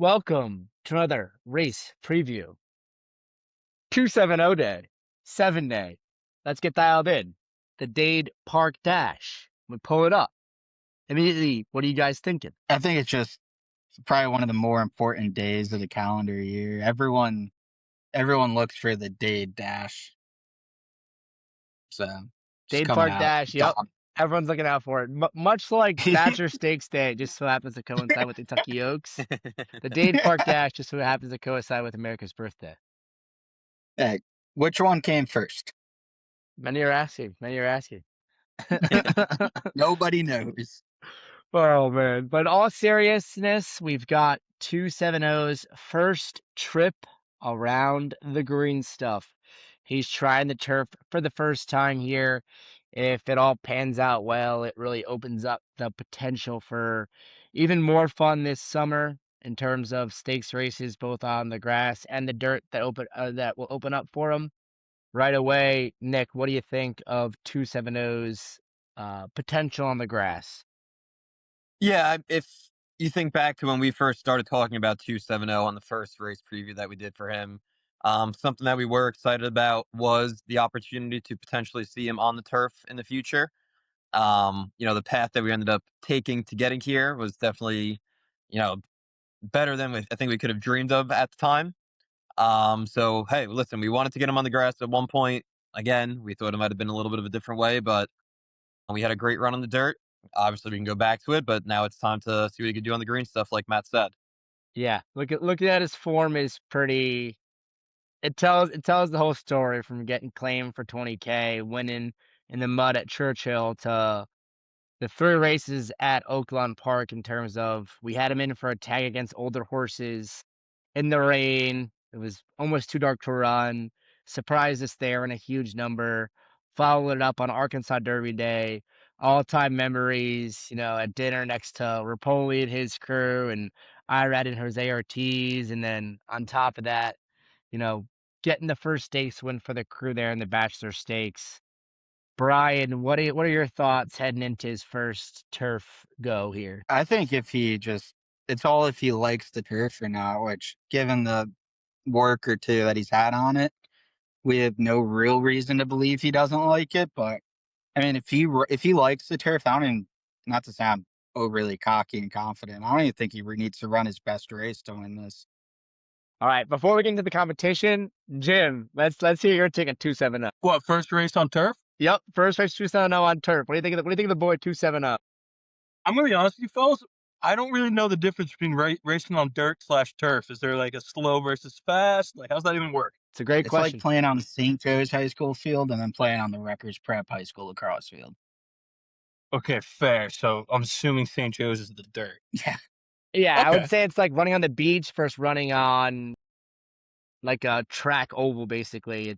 Welcome to another race preview. 270 day, 7 day. Let's get dialed in. The Dade Park Dash. We pull it up. Immediately, what are you guys thinking? I think it's just probably one of the more important days of the calendar year. Everyone looks for the day dash. So just Dade coming Park out. Dash, yep. Everyone's looking out for it. Much like Bachelor Stakes Day, just so happens to coincide with Kentucky Oaks. The Dade Park Dash just so happens to coincide with America's birthday. Hey, which one came first? Many are asking. Many are asking. Nobody knows. Oh man. But in all seriousness, we've got 270's first trip around the green stuff. He's trying the turf for the first time here. If it all pans out well, it really opens up the potential for even more fun this summer in terms of stakes races, both on the grass and the dirt that will open up for him right away. Nick, what do you think of 270's potential on the grass? Yeah, if you think back to when we first started talking about 270 on the first race preview that we did for him, something that we were excited about was the opportunity to potentially see him on the turf in the future. The path that we ended up taking to getting here was definitely, you know, better than I think we could have dreamed of at the time. So hey, listen, we wanted to get him on the grass at one point. Again, we thought it might have been a little bit of a different way, but we had a great run on the dirt. Obviously, we can go back to it, but now it's time to see what he can do on the green stuff, like Matt said. Yeah, looking at his form is pretty. It tells the whole story from getting claimed for 20K, winning in the mud at Churchill to the three races at Oaklawn Park. In terms of we had him in for a tag against older horses in the rain. It was almost too dark to run. Surprised us there in a huge number. Followed it up on Arkansas Derby Day. All-time memories, at dinner next to Rapoli and his crew and Irad and Jose Ortiz. And then on top of that, you know, getting the first stakes win for the crew there in the Bachelor Stakes. Brian, what are your thoughts heading into his first turf go here? I think it's all if he likes the turf or not, which given the work or two that he's had on it, we have no real reason to believe he doesn't like it. But I mean, if he likes the turf, I don't even, not to sound overly cocky and confident, I don't even think he needs to run his best race to win this. All right, before we get into the competition, Jim, let's hear your take on 270. What, first race on turf? Yep, first race 270 on turf. What do you think of the boy 270? I'm gonna be honest with you, fellas. I don't really know the difference between racing on dirt/turf. Is there like a slow versus fast? Like, how's that even work? It's a great It's like question. playing on the St. Joe's High School field and then playing on the Rutgers Prep High School lacrosse field. Okay, fair. So I'm assuming St. Joe's is the dirt. Yeah. Yeah, I would Okay. say it's like running on the beach versus running on like a track oval, basically.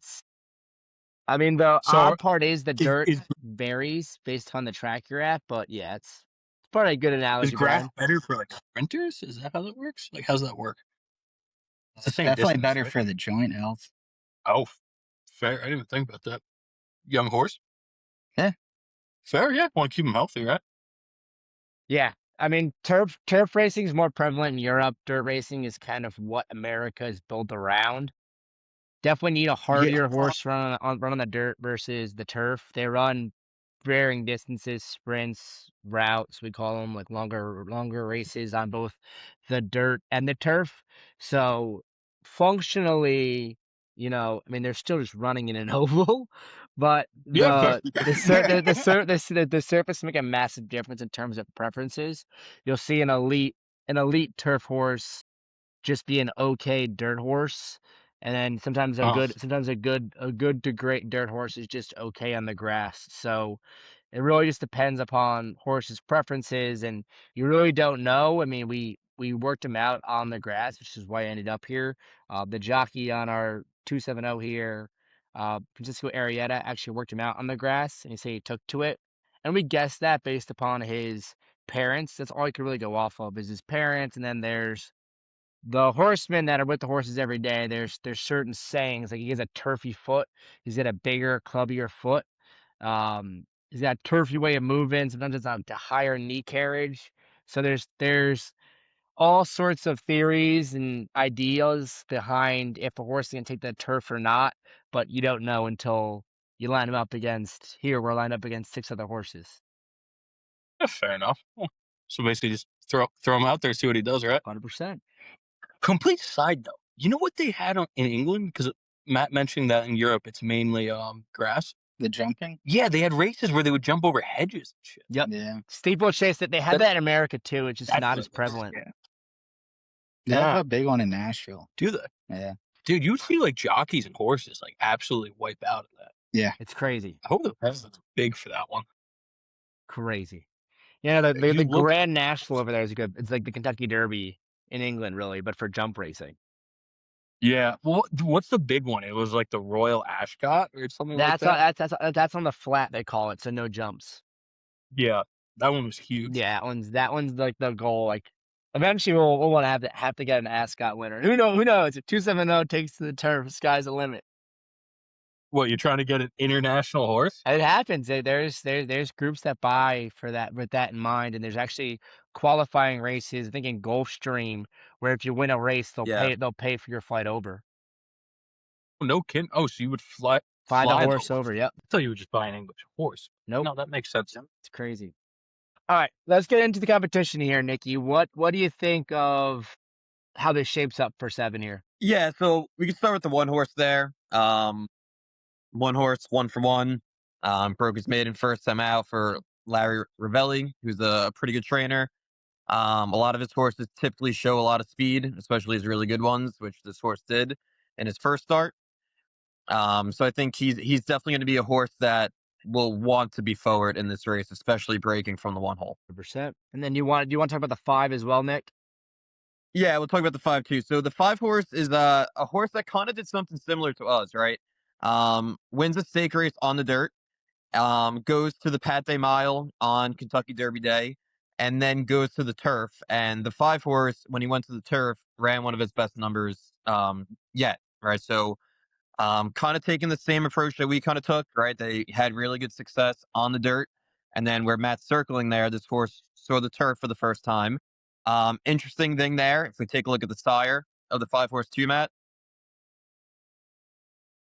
I mean, the So odd part is the is dirt is, varies based on the track you're at, but yeah, it's probably a good is analogy, grass Brian. better for like sprinters? Is that how that works? Like, how's that work? It's the It's same definitely distance, better right? for the joint health. Oh, fair. I didn't even think about that. Young horse. Yeah. Fair. Yeah. Want to keep him healthy, right? Yeah. I mean, turf racing is more prevalent in Europe. Dirt racing is kind of what America is built around. Definitely need a Yeah. hardier horse run on the dirt versus the turf. They run varying distances, sprints, routes, we call them, like longer races on both the dirt and the turf. So functionally, I mean, they're still just running in an oval, but Yeah. Fair. the surface make a massive difference in terms of preferences. You'll see an elite turf horse just be an okay dirt horse, and then sometimes a Oh, good sometimes a good to great dirt horse is just okay on the grass. So it really just depends upon horses' preferences, and you really don't know. I mean, we worked him out on the grass, which is why I ended up here. The jockey on our 270 here, Francisco Arietta, actually worked him out on the grass, and he said he took to it. And we guessed that based upon his parents. That's all you could really go off of is his parents, and then there's the horsemen that are with the horses every day. There's certain sayings like he has a turfy foot, he's got a bigger, clubbier foot. He's got a turfy way of moving. Sometimes it's on to higher knee carriage. So there's all sorts of theories and ideas behind if a horse is gonna take the turf or not, but you don't know until you line them up against here, we're lined up against 6 other horses. Yeah, fair enough. So basically, just throw him out there, see what he does, right? 100%. Complete side note. You know what they had in England? Because Matt mentioned that in Europe, it's mainly grass. The jumping? Yeah, they had races where they would jump over hedges and shit. Yep. Yeah. Steeplechase, that they have That- that in America too, it's just That's not what as it was. prevalent. Yeah. They have Yeah. a big one in Nashville. Do they? Yeah. Dude, you see like jockeys and horses like absolutely wipe out in that. Yeah. It's crazy. I hope the president's big for that one. Crazy. Yeah, the You look, Grand National over there is good. It's like the Kentucky Derby in England, really, but for jump racing. yeah. Well, what's the big one? It was like the Royal Ascot or something like That's on that. that's on the flat, they call it, so no jumps. Yeah, that one was huge. Yeah, that one's like the goal. Like eventually we'll want to have to get an Ascot winner. Who knows? If 270 takes to the turf, sky's the limit. What, you're trying to get an international horse? It happens. There's groups that buy for that with that in mind, and there's actually qualifying races. I think in Gulfstream, where if you win a race, Yeah. they'll pay for your flight over. Oh, no kidding. Oh, so you would Fly the horse over. Yep. I thought you would just buy an English horse. Nope. No, that makes sense. It's crazy. All right, let's get into the competition here, Nikki. What do you think of how this shapes up for 7 here? Yeah, so we can start with the one horse there. One horse, 1 for 1. Broke his maiden first time out for Larry Ravelli, who's a pretty good trainer. A lot of his horses typically show a lot of speed, especially his really good ones, which this horse did in his first start. So I think he's definitely going to be a horse that will want to be forward in this race, especially breaking from the 1 hole. 100%. And then do you want to talk about the 5 as well, Nick? Yeah, we'll talk about the 5 too. So the 5 horse is a horse that kind of did something similar to us, right? Wins a stake race on the dirt, goes to the Pate Mile on Kentucky Derby Day, and then goes to the turf. And the 5 horse, when he went to the turf, ran one of his best numbers yet, right? So kind of taking the same approach that we kind of took, right? They had really good success on the dirt. And then where Matt's circling there, this horse saw the turf for the first time. Interesting thing there, if we take a look at the sire of the 5 horse 2, Matt,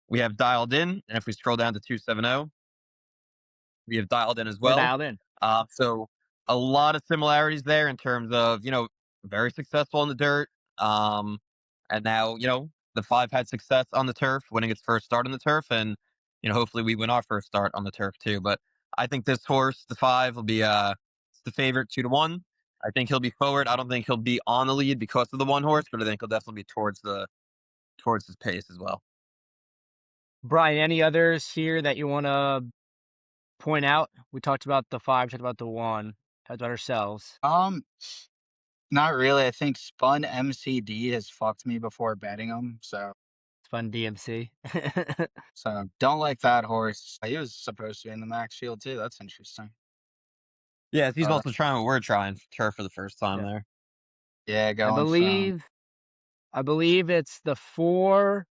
we have Dialed In. And if we scroll down to 270, we have Dialed In as We're well. dialed in. So a lot of similarities there in terms of, very successful on the dirt. And now, the 5 had success on the turf, winning its first start on the turf. And, hopefully we win our first start on the turf too. But I think this horse, the 5, will be the favorite 2-1. I think he'll be forward. I don't think he'll be on the lead because of the 1 horse, but I think he'll definitely be towards his pace as well. Brian, any others here that you want to point out? We talked about the 5, talked about the 1, talked about ourselves. Not really. I think Spun MCD has fucked me before betting him, so It's fun DMC. don't like that horse. He was supposed to be in the Max Field too. That's interesting. Yeah, he's also trying what we're trying, turf for the first time Yeah. there. Yeah, I going believe it's the 4,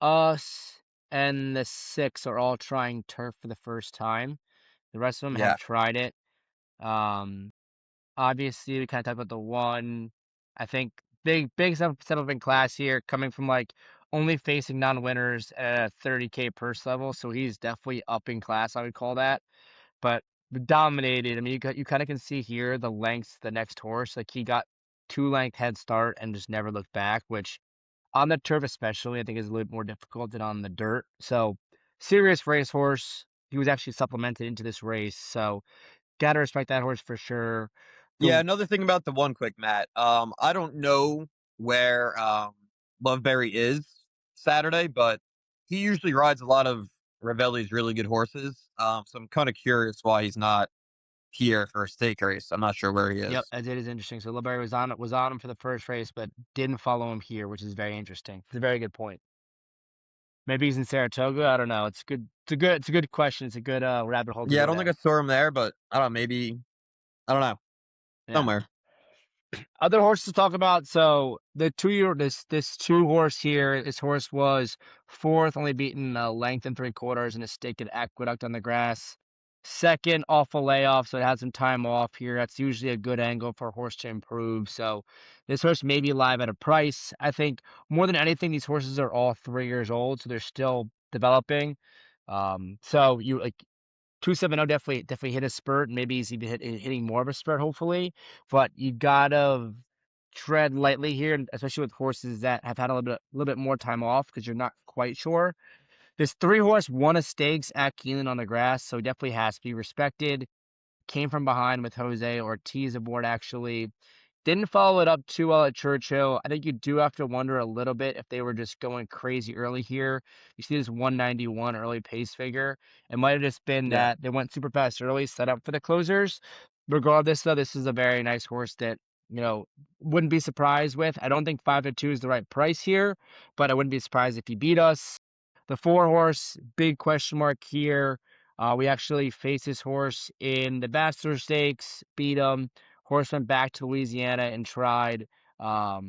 us, and the 6 are all trying turf for the first time. The rest of them Yeah. have tried it. Obviously, we kind of talked about the 1. I think big step up in class here, coming from like only facing non-winners at a 30K purse level, so he's definitely up in class, I would call that. But dominated. I mean, you kind of can see here the lengths the next horse. Like he got 2-length head start and just never looked back, which on the turf especially, I think is a little bit more difficult than on the dirt. So serious racehorse. He was actually supplemented into this race, so gotta respect that horse for sure. Yeah, another thing about the 1 quick, Matt. I don't know where Loveberry is Saturday, but he usually rides a lot of Ravelli's really good horses. So I'm kind of curious why he's not here for a stake race. I'm not sure where he is. Yep, as it is interesting. So Loveberry was on him for the first race, but didn't follow him here, which is very interesting. It's a very good point. Maybe he's in Saratoga. I don't know. It's good. It's a good question. It's a good rabbit hole. Yeah, I don't think I saw him there, but I don't know. Maybe I don't know. Yeah. Somewhere. Other horses to talk about. So the 2-year this 2 horse here. This horse was 4th, only beaten a length and 3/4 in a stake at Aqueduct on the grass. second off a layoff, so it had some time off here. That's usually a good angle for a horse to improve. So this horse may be live at a price. I think more than anything, these horses are all 3 years old, so they're still developing. So you like 270 definitely hit a spurt. Maybe he's even hitting more of a spurt, hopefully. But you gotta tread lightly here, especially with horses that have had a little bit more time off because you're not quite sure. This 3 horse won a stakes at Keeneland on the grass, so he definitely has to be respected. Came from behind with Jose Ortiz aboard, actually. Didn't follow it up too well at Churchill. I think you do have to wonder a little bit if they were just going crazy early here. You see this 191 early pace figure. It might have just been Yeah. that they went super fast early, set up for the closers. Regardless, though, this is a very nice horse that, wouldn't be surprised with. I don't think 5-2 is the right price here, but I wouldn't be surprised if he beat us. The 4 horse, big question mark here. We actually faced this horse in the Bachelor Stakes, beat him. Horse went back to Louisiana and tried a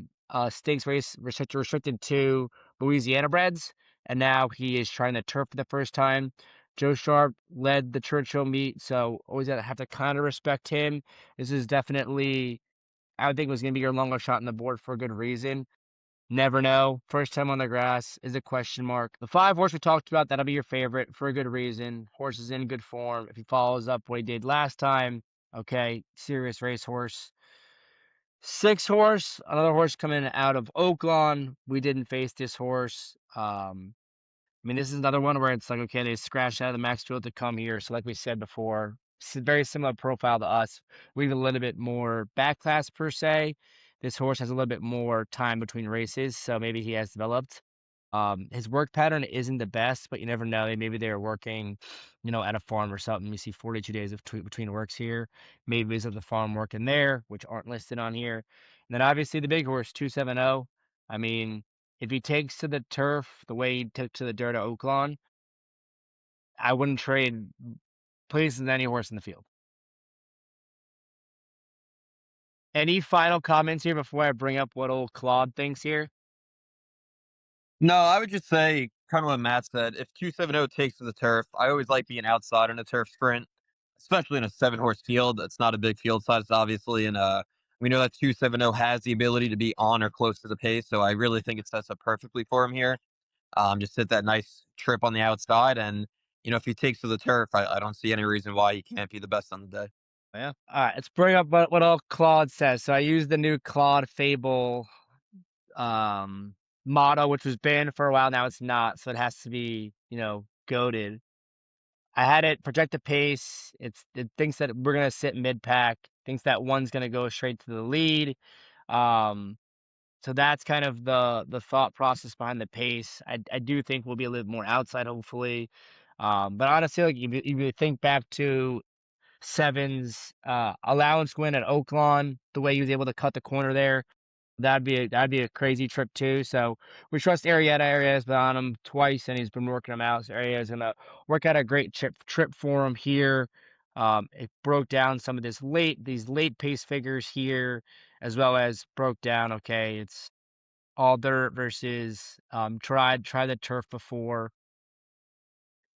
stakes race restricted to Louisiana breds, and now he is trying the turf for the first time. Joe Sharp led the Churchill meet, so always have to kind of respect him. This is definitely, I would think, was going to be your longer shot on the board for a good reason. Never know. First time on the grass is a question mark. The 5 horse we talked about, that'll be your favorite for a good reason. Horse is in good form. If he follows up what he did last time, okay, serious racehorse. 6 horse, another horse coming out of Oaklawn. We didn't face this horse. This is another one where it's like, okay, they scratched out of the max field to come here. So like we said before, very similar profile to us. We have a little bit more back class per se. This horse has a little bit more time between races, so maybe he has developed. His work pattern isn't the best, but you never know. Maybe they're working, at a farm or something. You see 42 days of between works here. Maybe he's at the farm working there, which aren't listed on here. And then obviously the big horse, 270. I mean, if he takes to the turf the way he took to the dirt at Oaklawn, I wouldn't trade places with any horse in the field. Any final comments here before I bring up what old Claude thinks here? No, I would just say kind of what Matt said. If 270 takes to the turf, I always like being outside in a turf sprint, especially in a 7 horse field. That's not a big field size, obviously, and we know that 270 has the ability to be on or close to the pace. So I really think it sets up perfectly for him here. Just hit that nice trip on the outside, and if he takes to the turf, I don't see any reason why he can't be the best on the day. Yeah. All right, let's bring up what old Claude says. So I used the new Claude Fable motto, which was banned for a while. Now it's not, so it has to be, goaded. I had it project the pace. It thinks that we're gonna sit mid pack. Thinks that one's gonna go straight to the lead. Um, so that's kind of the thought process behind the pace. I do think we'll be a little more outside, hopefully. But honestly, like if you think back to Seven's allowance win at Oaklawn, the way he was able to cut the corner there, that'd be a crazy trip too. So we trust Arietta. Arieta's been on him twice, and he's been working him out. So Arietta's gonna work out a great trip for him here. It broke down some of these late pace figures here, as well as broke down. Okay, it's all dirt versus tried the turf before.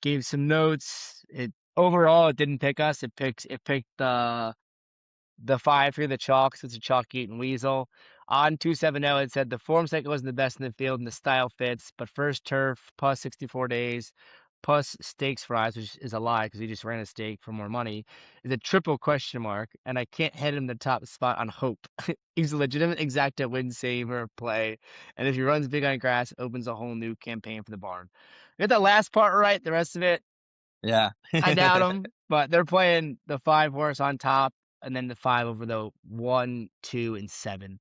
Gave some notes. It overall it didn't pick us. It picked the 5 for the chalk, so it's a chalk eating weasel. On 270, it said the form cycle wasn't the best in the field and the style fits, but first turf, plus 64 days, plus stakes fries, which is a lie because he just ran a stake for more money, is a triple question mark, and I can't hit him the top spot on hope. He's a legitimate exacta win saver play, and if he runs big on grass, it opens a whole new campaign for the barn. Get the last part right, the rest of it, Yeah. I doubt them, but they're playing the 5 horse on top and then the 5 over the 1, 2, and 7.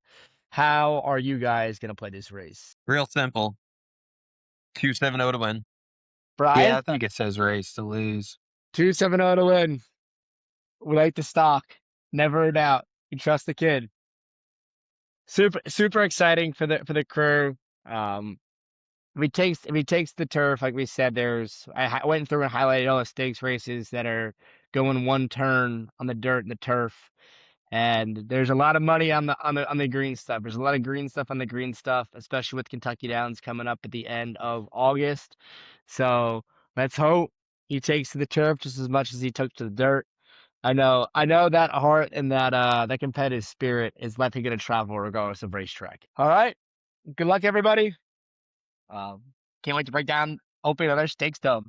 How are you guys gonna play this race? Real simple. 270 to win. Brian? Yeah, I think it says race to lose. 270 to win. We like the stock. Never a doubt. You trust the kid. Super exciting for the crew. If he takes the turf, like we said, I went through and highlighted all the stakes races that are going one turn on the dirt and the turf. And there's a lot of money on the green stuff. There's a lot of green stuff on the green stuff, especially with Kentucky Downs coming up at the end of August. So let's hope he takes to the turf just as much as he took to the dirt. I know that heart and that competitive spirit is likely going to travel regardless of racetrack. All right, good luck, everybody. Can't wait to break down hopefully another stakes dub.